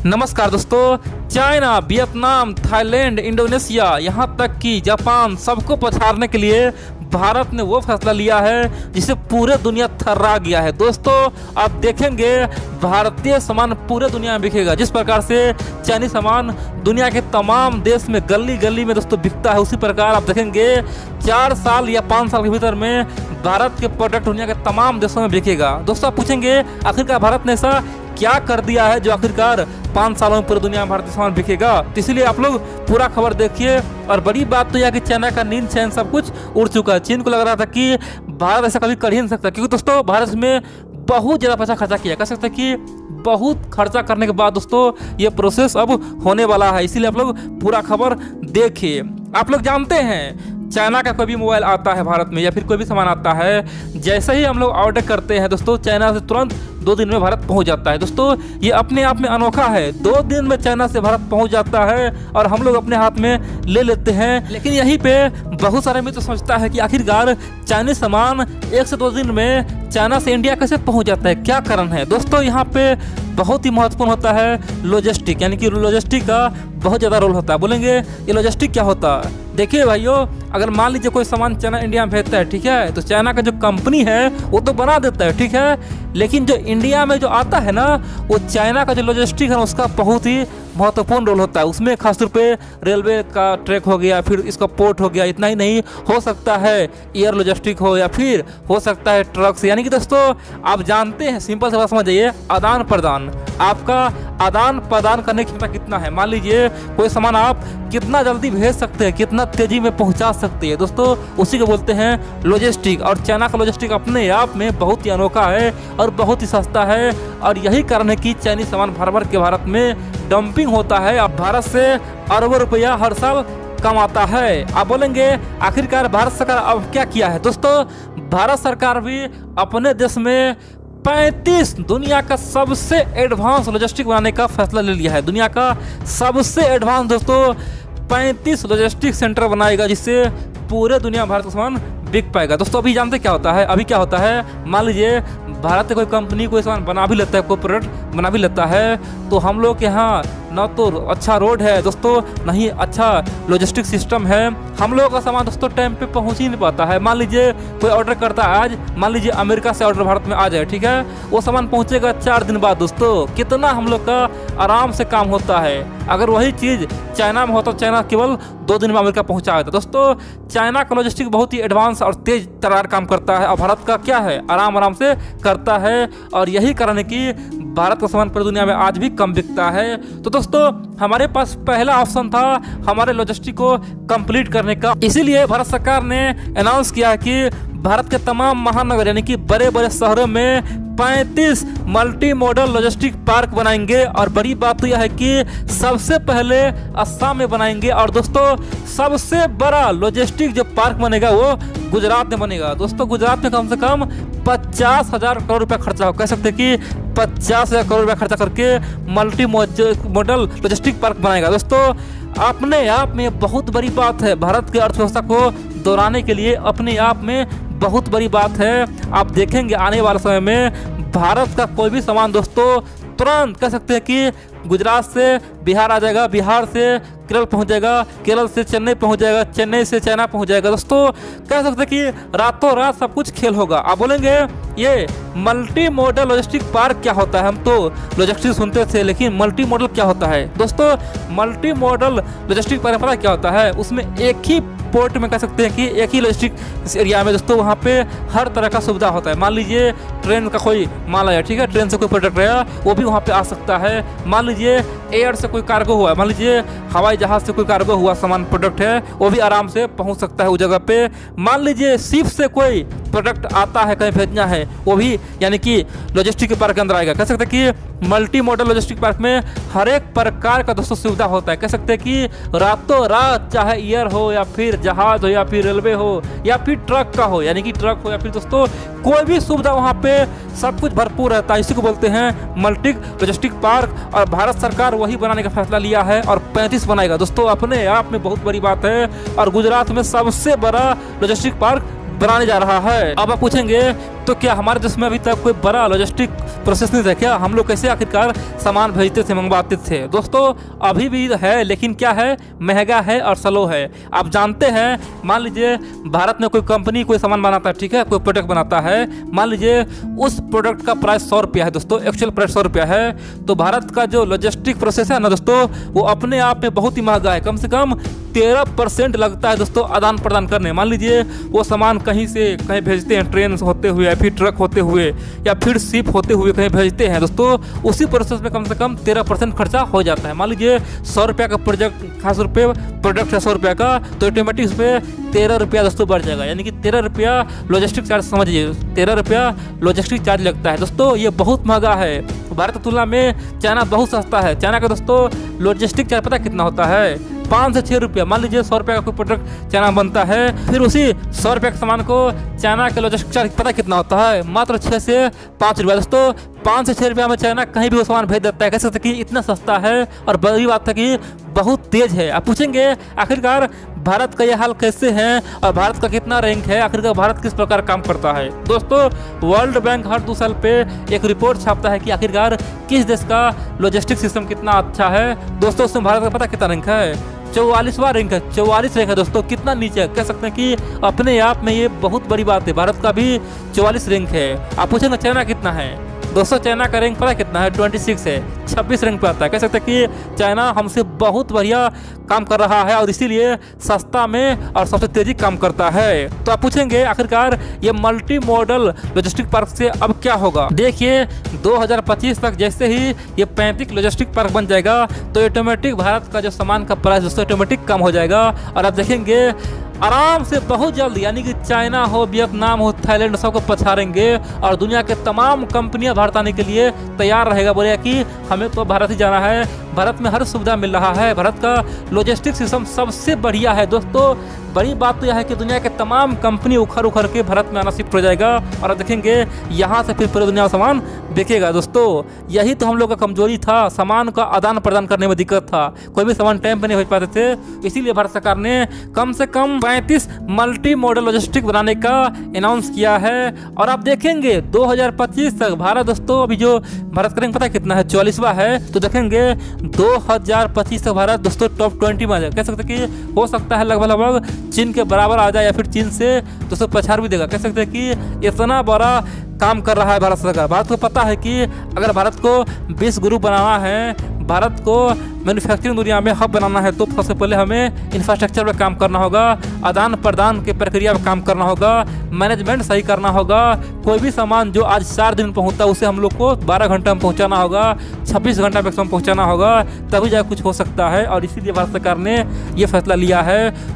नमस्कार दोस्तों, China, Vietnam, Thailand, Indonesia, यहाँ तक कि जापान सबको पछाड़ने के लिए भारत ने वो फैसला लिया है जिसे पूरे दुनिया थर्रा गया है। दोस्तों आप देखेंगे भारतीय सामान पूरे दुनिया में बिकेगा। जिस प्रकार से चाइनीज सामान दुनिया के तमाम देश में गली गली में दोस्तों बिकता है, उसी प्रकार आप देखेंगे 4 साल या 5 साल के भीतर में भारत के प्रोडक्ट दुनिया के तमाम देशों में बिकेगा। दोस्तों आप पूछेंगे आखिरकार भारत ने ऐसा क्या कर दिया है जो आखिरकार 5 सालों में पूरी दुनिया में भारतीय सामान बिकेगा। तो इसीलिए आप लोग पूरा खबर देखिए। और बड़ी बात तो यह कि चाइना का नींद चैन सब कुछ उड़ चुका है। चीन को लग रहा था कि भारत ऐसा कभी कर ही नहीं सकता, क्योंकि दोस्तों भारत में बहुत ज़्यादा पैसा खर्चा किया, कह सकते हैं कि बहुत खर्चा करने के बाद दोस्तों ये प्रोसेस अब होने वाला है। इसीलिए आप लोग पूरा खबर देखिए। आप लोग जानते हैं चाइना का कोई भी मोबाइल आता है भारत में या फिर कोई भी सामान आता है, जैसे ही हम लोग ऑर्डर करते हैं दोस्तों चाइना से तुरंत 2 दिन में भारत पहुंच जाता है। दोस्तों ये अपने आप में अनोखा है, 2 दिन में चाइना से भारत पहुंच जाता है और हम लोग अपने हाथ में ले लेते हैं। लेकिन यहीं पे बहुत सारे मित्र सोचता है कि आखिरकार चाइनीज सामान 1 से 2 दिन में चाइना से इंडिया कैसे पहुंच जाता है, क्या कारण है। दोस्तों यहाँ पे बहुत ही महत्वपूर्ण होता है लॉजिस्टिक, यानी कि लॉजिस्टिक का बहुत ज़्यादा रोल होता है। बोलेंगे ये लॉजिस्टिक क्या होता है। देखिए भाइयों, अगर मान लीजिए कोई सामान चाइना इंडिया में भेजता है, ठीक है, तो चाइना का जो कंपनी है वो तो बना देता है, ठीक है, लेकिन जो इंडिया में जो आता है ना, वो चाइना का जो लॉजिस्टिक है उसका बहुत ही महत्वपूर्ण रोल होता है। उसमें खासतौर पे रेलवे का ट्रैक हो गया, फिर इसका पोर्ट हो गया, इतना ही नहीं हो सकता है एयर लॉजिस्टिक हो या फिर हो सकता है ट्रक से। यानी कि दोस्तों आप जानते हैं, सिंपल से बात समझ जाइए, आदान प्रदान, आपका आदान प्रदान करने की क्षमता कितना है। मान लीजिए कोई सामान आप कितना जल्दी भेज सकते हैं, कितना तेजी में पहुंचा सकते हैं, दोस्तों उसी को बोलते हैं लॉजिस्टिक। और चाइना का लॉजिस्टिक अपने आप में बहुत ही अनोखा है और बहुत ही सस्ता है। और यही कारण है कि चाइनीज सामान भर भर के भारत में डंपिंग होता है। अब भारत से अरबों रुपया हर साल कमाता है। आप बोलेंगे आखिरकार भारत सरकार अब क्या किया है। दोस्तों भारत सरकार भी अपने देश में 35 दुनिया का सबसे एडवांस लॉजिस्टिक बनाने का फैसला ले लिया है। दुनिया का सबसे एडवांस दोस्तों 35 लॉजिस्टिक सेंटर बनाएगा, जिससे पूरे दुनिया में भारत का सामान बिक पाएगा। दोस्तों अभी जानते क्या होता है, अभी क्या होता है, मान लीजिए भारत की कोई कंपनी कोई सामान बना भी लेता है, कोई प्रोडक्ट बना भी लेता है, तो हम लोग के यहाँ न तो अच्छा रोड है दोस्तों, नहीं अच्छा लॉजिस्टिक सिस्टम है। हम लोगों का सामान दोस्तों टाइम पे पहुंच ही नहीं पाता है। मान लीजिए कोई ऑर्डर करता है आज, मान लीजिए अमेरिका से ऑर्डर भारत में आ जाए, ठीक है, वो सामान पहुंचेगा 4 दिन बाद। दोस्तों कितना हम लोग का आराम से काम होता है। अगर वही चीज़ चाइना में होता तो चाइना केवल 2 दिन में अमेरिका पहुंचा देता। दोस्तों चाइना का लॉजिस्टिक बहुत ही एडवांस और तेज तरार काम करता है, और भारत का क्या है, आराम आराम से करता है। और यही कारण है कि भारत का सामान पूरी दुनिया में आज भी कम बिकता है। तो दोस्तों हमारे पास पहला ऑप्शन था हमारे लॉजिस्टिक को कंप्लीट करने का। इसीलिए भारत सरकार ने अनाउंस किया कि भारत के तमाम महानगर यानी कि बड़े बड़े शहरों में 35 मल्टी मॉडल लॉजिस्टिक पार्क बनाएंगे। और बड़ी बात तो यह है कि सबसे पहले असम में बनाएंगे। और दोस्तों सबसे बड़ा लॉजिस्टिक जो पार्क बनेगा वो गुजरात में बनेगा। दोस्तों गुजरात में कम से कम 50,000 करोड़ रुपया खर्चा हो, कह सकते हैं कि 50,000 करोड़ रुपया खर्चा करके मल्टी मॉडल लॉजिस्टिक पार्क बनाएगा। दोस्तों अपने आप में बहुत बड़ी बात है, भारत की अर्थव्यवस्था को दोहराने के लिए अपने आप में बहुत बड़ी बात है। आप देखेंगे आने वाले समय में भारत का कोई भी सामान दोस्तों तुरंत कह सकते हैं कि गुजरात से बिहार आ जाएगा, बिहार से केरल पहुंच जाएगा, केरल से चेन्नई पहुंच जाएगा, चेन्नई से चाइना पहुंच जाएगा। दोस्तों कह सकते हैं कि रातों रात सब कुछ खेल होगा। आप बोलेंगे ये मल्टी मॉडल लॉजिस्टिक पार्क क्या होता है, हम तो लॉजिस्टिक सुनते थे, लेकिन मल्टी मॉडल क्या होता है। दोस्तों मल्टी मॉडल लॉजिस्टिक पार्क पता क्या होता है, उसमें एक ही पोर्ट में कह सकते हैं कि एक ही लॉजिस्टिक एरिया में दोस्तों वहाँ पे हर तरह का सुविधा होता है। मान लीजिए ट्रेन का कोई माल आया, ठीक है, ट्रेन से कोई प्रोडक्ट आया वो भी वहाँ पे आ सकता है। मान लीजिए एयर से कोई कार्गो हुआ, मान लीजिए हवाई जहाज से कोई कार्गो हुआ सामान प्रोडक्ट है, वो भी आराम से पहुँच सकता है उस जगह पे। मान लीजिए शिप से कोई प्रोडक्ट आता है, कहीं भेजना है, वो भी यानी कि लॉजिस्टिक पार्क के अंदर आएगा। कह सकते हैं कि मल्टी मॉडल लॉजिस्टिक पार्क में हर एक प्रकार का दोस्तों सुविधा होता है। कह सकते हैं कि रातों रात चाहे एयर हो या फिर जहाज हो या फिर रेलवे हो या फिर ट्रक का हो, यानी कि ट्रक हो या फिर दोस्तों कोई भी सुविधा वहाँ पे सब कुछ भरपूर रहता है। इसी को बोलते हैं मल्टी लॉजिस्टिक पार्क। और भारत सरकार वही बनाने का फैसला लिया है और 35 बनाएगा। दोस्तों अपने आप में बहुत बड़ी बात है। और गुजरात में सबसे बड़ा लॉजिस्टिक पार्क बनाने जा रहा है। अब आप पूछेंगे तो क्या हमारे देश में अभी तक कोई बड़ा लॉजिस्टिक प्रोसेस नहीं था क्या? हम लोग कैसे आखिरकार सामान भेजते थे, मंगवाते थे? दोस्तों अभी भी है, लेकिन क्या है, महंगा है और स्लो है। आप जानते हैं, मान लीजिए भारत में कोई कंपनी कोई सामान बनाता है, ठीक है, कोई प्रोडक्ट बनाता है, मान लीजिए उस प्रोडक्ट का प्राइस 100 रुपया है दोस्तों, एक्चुअल प्राइस 100 रुपया है, तो भारत का जो लॉजिस्टिक प्रोसेस है ना दोस्तों, वो अपने आप में बहुत ही महंगा है। कम से कम 13% लगता है दोस्तों आदान प्रदान करने। मान लीजिए वो सामान कहीं से कहीं भेजते हैं, ट्रेन होते हुए या फिर ट्रक होते हुए या फिर शिप होते हुए कहीं भेजते हैं दोस्तों, उसी प्रोसेस में कम से कम 13% खर्चा हो जाता है। मान लीजिए 100 रुपया का खास रुपये प्रोडक्ट है 100 रुपया का, तो ऑटोमेटिक उस पर 13 रुपया दोस्तों बढ़ जाएगा, यानी कि 13 रुपया लॉजिस्टिक चार्ज, समझिए 13 रुपया लॉजिस्टिक चार्ज लगता है दोस्तों। ये बहुत महंगा है। भारत की तुलना में चाइना बहुत सस्ता है। चाइना का दोस्तों लॉजिस्टिक चार्ज पता कितना होता है? 5 से 6 रुपया। मान लीजिए 100 रुपया का कोई प्रोडक्ट चाइना बनता है, फिर उसी 100 रुपये के सामान को चाइना के लॉजिस्टिक चार्ज पता कितना होता है? मात्र 6 से 5 रुपया दोस्तों। 5 से 6 रुपया में चाइना कहीं भी वो सामान भेज देता है। कह सकते कि इतना सस्ता है, और बड़ी बात है कि बहुत तेज है। आप पूछेंगे आखिरकार भारत का यह हाल कैसे है और भारत का कितना रैंक है, आखिरकार भारत किस प्रकार काम करता है? दोस्तों वर्ल्ड बैंक हर 2 साल पे एक रिपोर्ट छापता है कि आखिरकार किस देश का लॉजिस्टिक सिस्टम कितना अच्छा है। दोस्तों उसमें भारत का पता कितना रैंक है? 44वां रैंक है। 44 रैंक है दोस्तों। कितना नीचे है? कह सकते हैं कि अपने आप में ये बहुत बड़ी बात है। भारत का भी 44 रैंक है। आप पूछेंगे चाइना कितना है? दोस्तों चाइना का रैंक पता कितना है? 26 है, 26 रैंक पे आता है। कह सकते हैं कि चाइना हमसे बहुत बढ़िया काम कर रहा है और इसीलिए सस्ता में और सबसे तेजी काम करता है। तो आप पूछेंगे आखिरकार ये मल्टी मॉडल लॉजिस्टिक पार्क से अब क्या होगा? देखिए 2025 तक जैसे ही ये 35 लॉजिस्टिक पार्क बन जाएगा तो ऑटोमेटिक भारत का जो सामान का प्राइस दोस्तों ऑटोमेटिक कम हो जाएगा, और आप देखेंगे आराम से बहुत जल्द, यानी कि चाइना हो, वियतनाम हो, थाईलैंड, सबको पछाड़ेंगे और दुनिया के तमाम कंपनियां भारत आने के लिए तैयार रहेगा। बोले कि हमें तो भारत ही जाना है, भारत में हर सुविधा मिल रहा है, भारत का लॉजिस्टिक सिस्टम सबसे बढ़िया है। दोस्तों बड़ी बात तो यह है कि दुनिया के तमाम कंपनी उखड़ उखड़ के भारत में आना शिफ्ट हो जाएगा, और आप देखेंगे यहाँ से फिर पूरी दुनिया में सामान बिकेगा। दोस्तों यही तो हम लोग का कमजोरी था, सामान का आदान प्रदान करने में दिक्कत था, कोई भी सामान टाइम पे नहीं भेज पाते थे। इसीलिए भारत सरकार ने कम से कम 35 मल्टी मॉडल लॉजिस्टिक बनाने का अनाउंस किया है। और आप देखेंगे 2025 तक भारत दोस्तों, अभी जो भारत का रैंक पता कितना है? 44वां है। तो देखेंगे 2025 तक भारत दोस्तों टॉप 20 में आ जाए। कह सकते कि हो सकता है लगभग चीन के बराबर आ जाए या फिर चीन से दोस्तों पछाड़ भी देगा। कह सकते हैं कि इतना बड़ा काम कर रहा है भारत सरकार। भारत को पता है कि अगर भारत को 20 ग्रुप बनाना है, भारत को मैन्युफैक्चरिंग दुनिया में हब बनाना है, तो सबसे पहले हमें इंफ्रास्ट्रक्चर पर काम करना होगा, आदान प्रदान की प्रक्रिया पर काम करना होगा, मैनेजमेंट सही करना होगा। कोई भी सामान जो आज 4 दिन में पहुंचता है उसे हम लोग को 12 घंटा में पहुंचाना होगा, 26 घंटा मैक्सिमम पहुंचाना होगा, तभी जाकर कुछ हो सकता है। और इसीलिए भारत सरकार ने ये फैसला लिया है।